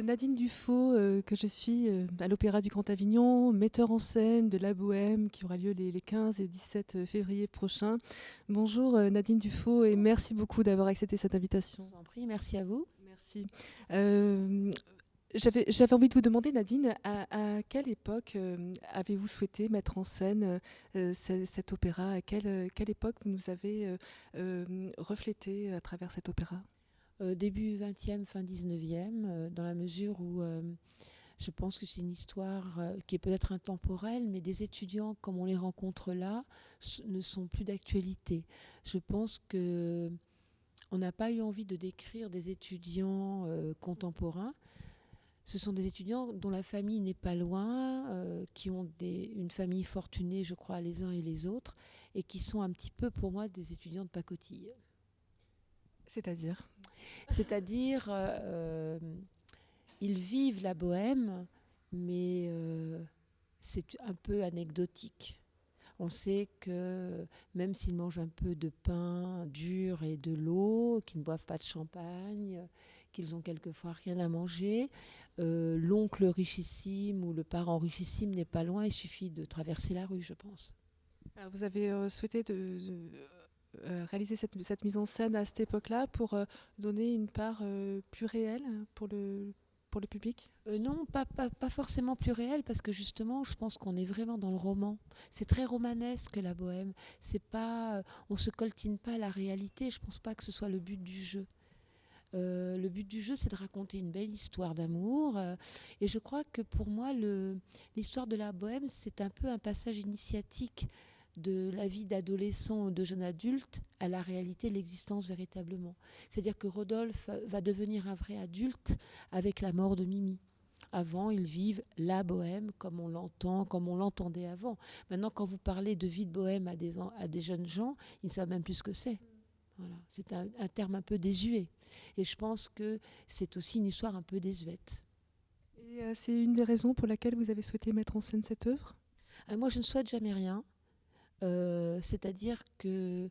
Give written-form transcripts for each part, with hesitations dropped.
Nadine Dufaux, que je suis à l'Opéra du Grand Avignon, metteur en scène de La Bohème qui aura lieu les 15 et 17 février prochains. Bonjour Nadine Dufaux et merci beaucoup d'avoir accepté cette invitation. Je vous en prie, merci à vous. Merci. J'avais envie de vous demander, Nadine, à quelle époque avez-vous souhaité mettre en scène cet opéra? À quelle époque vous nous avez reflété à travers cet opéra? Début 20e, fin 19e, dans la mesure où je pense que c'est une histoire qui est peut-être intemporelle, mais des étudiants comme on les rencontre là ne sont plus d'actualité. Je pense que on n'a pas eu envie de décrire des étudiants contemporains. Ce sont des étudiants dont la famille n'est pas loin, qui ont une famille fortunée, je crois, les uns et les autres, et qui sont un petit peu pour moi des étudiants de pacotille. C'est-à-dire? C'est-à-dire, ils vivent la bohème, mais c'est un peu anecdotique. On sait que même s'ils mangent un peu de pain dur et de l'eau, qu'ils ne boivent pas de champagne, qu'ils ont quelquefois rien à manger, l'oncle richissime ou le parent richissime n'est pas loin, il suffit de traverser la rue, je pense. Alors, vous avez souhaité réaliser cette mise en scène à cette époque-là pour donner une part plus réelle pour le public? Non, pas forcément plus réel, parce que justement, je pense qu'on est vraiment dans le roman. C'est très romanesque, la bohème. C'est pas, on se coltine pas à la réalité. Je pense pas que ce soit le but du jeu. Le but du jeu, c'est de raconter une belle histoire d'amour. Et je crois que pour moi, l'histoire de la bohème, c'est un peu un passage initiatique de la vie d'adolescent ou de jeune adulte à la réalité de l'existence véritablement. C'est-à-dire que Rodolphe va devenir un vrai adulte avec la mort de Mimi. Avant, ils vivent la bohème comme on l'entend, comme on l'entendait avant. Maintenant, quand vous parlez de vie de bohème à des jeunes gens, ils ne savent même plus ce que c'est. Voilà. C'est un terme un peu désuet. Et je pense que c'est aussi une histoire un peu désuète. Et c'est une des raisons pour laquelle vous avez souhaité mettre en scène cette œuvre? Moi, je ne souhaite jamais rien. C'est-à-dire que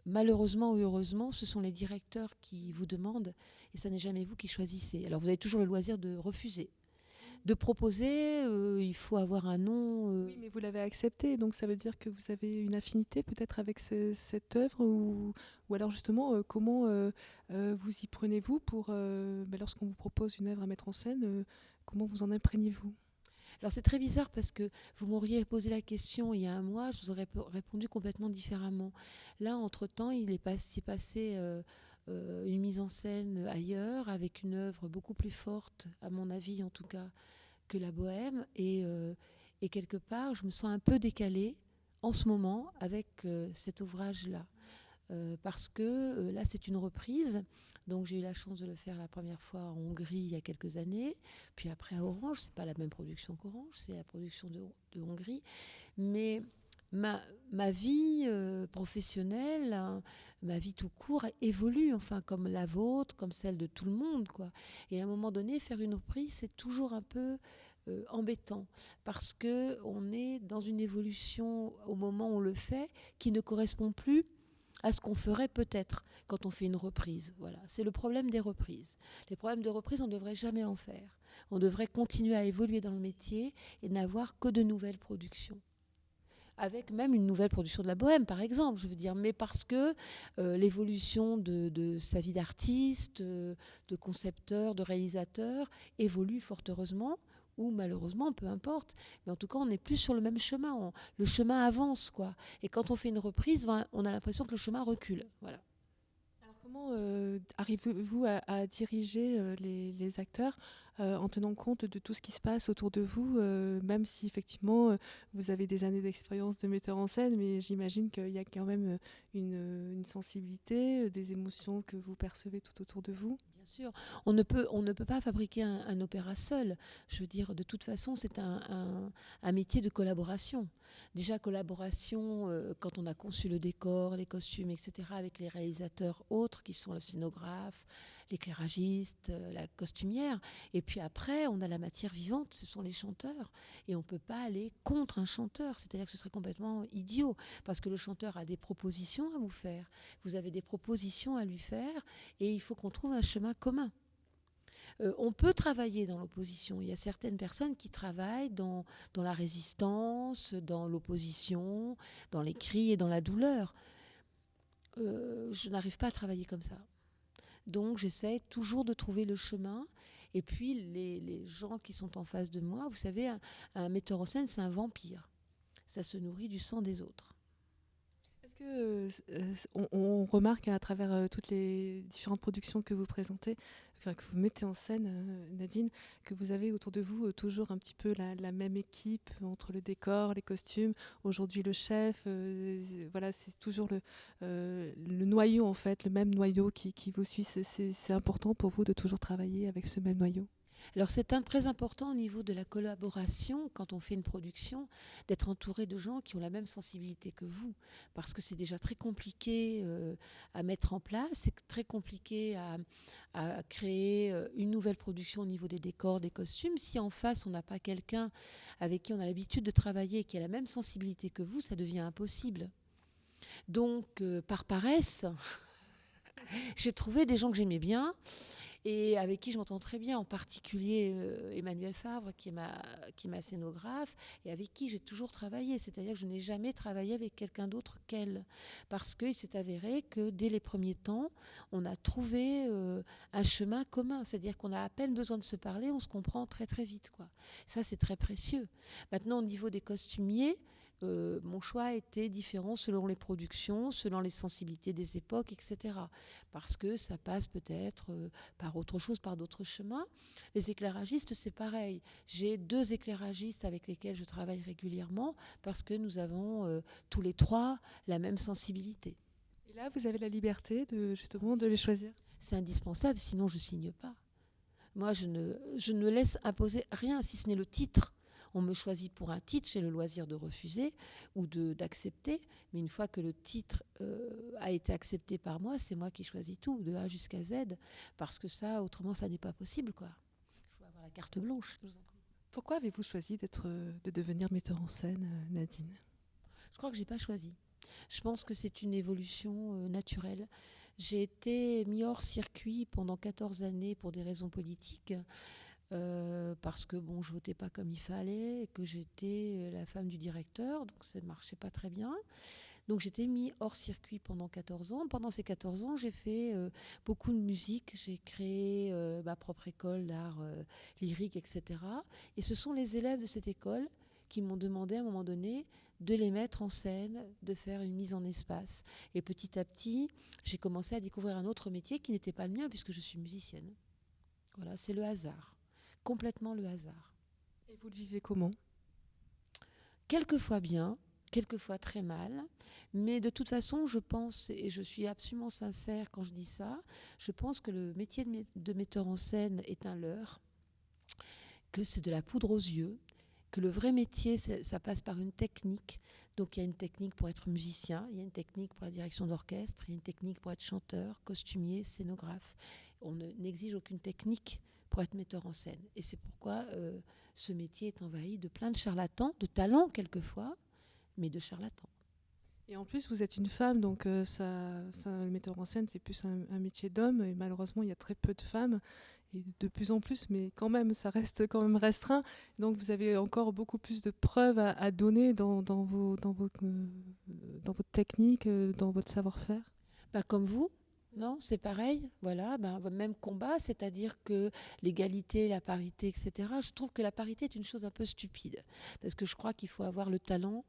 malheureusement ou heureusement, ce sont les directeurs qui vous demandent, et ça n'est jamais vous qui choisissez. Alors vous avez toujours le loisir de refuser. De proposer, il faut avoir un nom. Oui, mais vous l'avez accepté, donc ça veut dire que vous avez une affinité peut-être avec cette œuvre, ou alors justement, comment vous y prenez-vous pour, lorsqu'on vous propose une œuvre à mettre en scène, comment vous en imprégnez-vous? Alors c'est très bizarre, parce que vous m'auriez posé la question il y a un mois, je vous aurais répondu complètement différemment. Là, entre-temps, il s'est passé une mise en scène ailleurs, avec une œuvre beaucoup plus forte, à mon avis en tout cas, que la bohème. Et quelque part, je me sens un peu décalée en ce moment avec cet ouvrage-là. Parce que là, c'est une reprise. Donc j'ai eu la chance de le faire la première fois en Hongrie il y a quelques années, puis après à Orange. C'est pas la même production qu'Orange, c'est la production de Hongrie. Mais ma vie professionnelle, hein, ma vie tout court évolue, enfin comme la vôtre, comme celle de tout le monde, quoi. Et à un moment donné, faire une reprise, c'est toujours un peu embêtant, parce que on est dans une évolution au moment où on le fait qui ne correspond plus à ce qu'on ferait peut-être quand on fait une reprise. Voilà, c'est le problème des reprises. Les problèmes de reprise, on ne devrait jamais en faire. On devrait continuer à évoluer dans le métier et n'avoir que de nouvelles productions. Avec même une nouvelle production de la bohème, par exemple, je veux dire, mais parce que l'évolution de sa vie d'artiste, de concepteur, de réalisateur, évolue fort heureusement, ou malheureusement, peu importe. Mais en tout cas, on n'est plus sur le même chemin. Le chemin avance, quoi. Et quand on fait une reprise, ben, on a l'impression que le chemin recule. Voilà. Alors comment arrivez-vous à diriger les acteurs en tenant compte de tout ce qui se passe autour de vous, même si effectivement vous avez des années d'expérience de metteur en scène, mais j'imagine qu'il y a quand même une sensibilité, des émotions que vous percevez tout autour de vous? Bien sûr, on ne peut pas fabriquer un opéra seul. Je veux dire, de toute façon, c'est un métier de collaboration. Déjà, collaboration, quand on a conçu le décor, les costumes, etc., avec les réalisateurs autres, qui sont le scénographe, l'éclairagiste, la costumière. Et puis après, on a la matière vivante, ce sont les chanteurs. Et on ne peut pas aller contre un chanteur. C'est-à-dire que ce serait complètement idiot, parce que le chanteur a des propositions à vous faire. Vous avez des propositions à lui faire, et il faut qu'on trouve un chemin commun. On peut travailler dans l'opposition. Il y a certaines personnes qui travaillent dans la résistance, dans l'opposition, dans les cris et dans la douleur. Je n'arrive pas à travailler comme ça. Donc j'essaie toujours de trouver le chemin. Et puis les gens qui sont en face de moi, vous savez, un metteur en scène, c'est un vampire. Ça se nourrit du sang des autres. Est-ce que on remarque à travers toutes les différentes productions que vous présentez, que vous mettez en scène, Nadine, que vous avez autour de vous toujours un petit peu la même équipe entre le décor, les costumes, aujourd'hui le chef, voilà, c'est toujours le noyau en fait, le même noyau qui vous suit. C'est important pour vous de toujours travailler avec ce même noyau? Alors c'est très important au niveau de la collaboration, quand on fait une production, d'être entouré de gens qui ont la même sensibilité que vous. Parce que c'est déjà très compliqué à mettre en place, c'est très compliqué à créer une nouvelle production au niveau des décors, des costumes. Si en face on n'a pas quelqu'un avec qui on a l'habitude de travailler et qui a la même sensibilité que vous, ça devient impossible. Donc par paresse, j'ai trouvé des gens que j'aimais bien et avec qui je m'entends très bien, en particulier Emmanuel Favre, qui est ma scénographe, et avec qui j'ai toujours travaillé. C'est-à-dire que je n'ai jamais travaillé avec quelqu'un d'autre qu'elle. Parce qu'il s'est avéré que dès les premiers temps, on a trouvé un chemin commun. C'est-à-dire qu'on a à peine besoin de se parler, on se comprend très très vite, quoi. Ça, c'est très précieux. Maintenant, au niveau des costumiers, mon choix était différent selon les productions, selon les sensibilités des époques, etc. Parce que ça passe peut-être par autre chose, par d'autres chemins. Les éclairagistes, c'est pareil. J'ai 2 éclairagistes avec lesquels je travaille régulièrement parce que nous avons tous les 3 la même sensibilité. Et là, vous avez la liberté justement de les choisir? C'est indispensable, sinon je ne signe pas. Moi, je ne laisse imposer rien, si ce n'est le titre. On me choisit pour un titre, j'ai le loisir de refuser ou d'accepter. Mais une fois que le titre a été accepté par moi, c'est moi qui choisis tout, de A jusqu'à Z. Parce que ça, autrement, ça n'est pas possible, quoi. Il faut avoir la carte blanche. Je vous en prie. Pourquoi avez-vous choisi de devenir metteur en scène, Nadine? Je crois que je n'ai pas choisi. Je pense que c'est une évolution naturelle. J'ai été mis hors circuit pendant 14 années pour des raisons politiques. Parce que bon, je votais pas comme il fallait et que j'étais la femme du directeur, donc ça ne marchait pas très bien. Donc j'étais mis hors circuit pendant 14 ans. Pendant ces 14 ans, j'ai fait beaucoup de musique, j'ai créé ma propre école d'art lyrique, etc. Et ce sont les élèves de cette école qui m'ont demandé à un moment donné de les mettre en scène, de faire une mise en espace. Et petit à petit, j'ai commencé à découvrir un autre métier qui n'était pas le mien puisque je suis musicienne. Voilà, c'est le hasard. Complètement le hasard. Et vous le vivez comment? Quelquefois bien, quelquefois très mal, mais de toute façon, je pense, et je suis absolument sincère quand je dis ça, je pense que le métier de metteur en scène est un leurre, que c'est de la poudre aux yeux, que le vrai métier, ça passe par une technique. Donc il y a une technique pour être musicien, il y a une technique pour la direction d'orchestre, il y a une technique pour être chanteur, costumier, scénographe. On n'exige aucune technique pour être metteur en scène. Et c'est pourquoi ce métier est envahi de plein de charlatans, de talents quelquefois, mais de charlatans. Et en plus, vous êtes une femme, donc le metteur en scène, c'est plus un métier d'homme. Et malheureusement, il y a très peu de femmes, et de plus en plus, mais quand même, ça reste quand même restreint. Donc, vous avez encore beaucoup plus de preuves à donner dans votre technique, dans votre savoir-faire. Bah, comme vous. Non, c'est pareil, voilà, votre même combat, c'est-à-dire que l'égalité, la parité, etc. Je trouve que la parité est une chose un peu stupide, parce que je crois qu'il faut avoir le talent,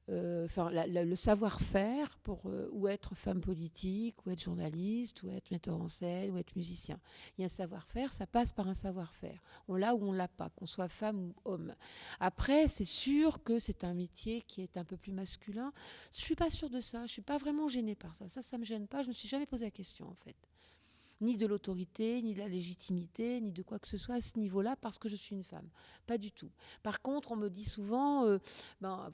le savoir-faire pour ou être femme politique, ou être journaliste, ou être metteur en scène, ou être musicien. Il y a un savoir-faire, ça passe par un savoir-faire. On l'a ou on l'a pas, qu'on soit femme ou homme. Après, c'est sûr que c'est un métier qui est un peu plus masculin. Je suis pas sûre de ça. Je suis pas vraiment gênée par ça. Ça me gêne pas. Je me suis jamais posé la question en fait. Ni de l'autorité, ni de la légitimité, ni de quoi que ce soit à ce niveau-là, parce que je suis une femme. Pas du tout. Par contre, on me dit souvent,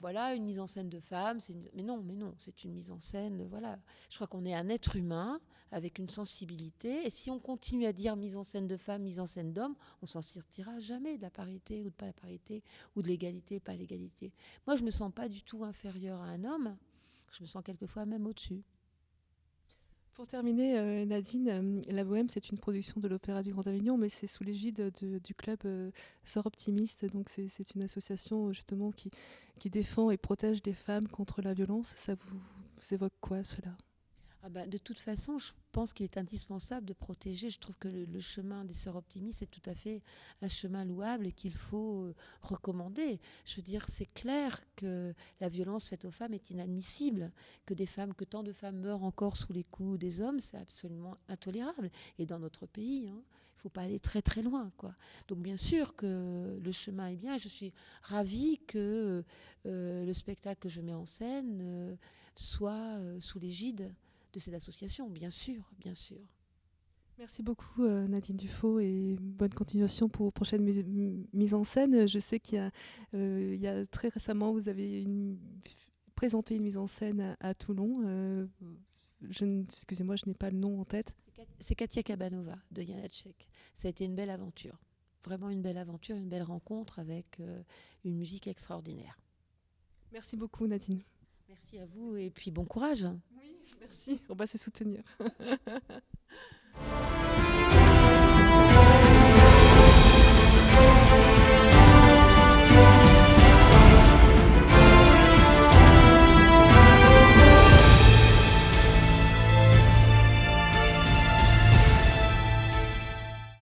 voilà, une mise en scène de femme, mais non, c'est une mise en scène, voilà. Je crois qu'on est un être humain avec une sensibilité, et si on continue à dire mise en scène de femme, mise en scène d'homme, on s'en sortira jamais de la parité ou de pas la parité, ou de l'égalité, pas l'égalité. Moi, je me sens pas du tout inférieure à un homme, je me sens quelquefois même au-dessus. Pour terminer, Nadine, La Bohème, c'est une production de l'Opéra du Grand Avignon, mais c'est sous l'égide du club Sœurs Optimistes. Donc c'est une association justement qui défend et protège les femmes contre la violence. Ça vous évoque quoi, cela? Ah bah, de toute façon, je pense qu'il est indispensable de protéger. Je trouve que le chemin des sœurs optimistes est tout à fait un chemin louable et qu'il faut recommander. Je veux dire, c'est clair que la violence faite aux femmes est inadmissible, que tant de femmes meurent encore sous les coups des hommes, c'est absolument intolérable. Et dans notre pays, hein, il ne faut pas aller très très loin, quoi. Donc bien sûr que le chemin est bien. Je suis ravie que le spectacle que je mets en scène soit sous l'égide de cette association, bien sûr, bien sûr. Merci beaucoup Nadine Dufaux et bonne continuation pour prochaine mise en scène. Je sais il y a très récemment, vous avez présenté une mise en scène à Toulon. Excusez-moi, je n'ai pas le nom en tête. C'est Katia Kabanova de Janacek. Ça a été une belle aventure, vraiment une belle aventure, une belle rencontre avec une musique extraordinaire. Merci beaucoup Nadine. Merci à vous et puis bon courage. Oui, merci. On va se soutenir.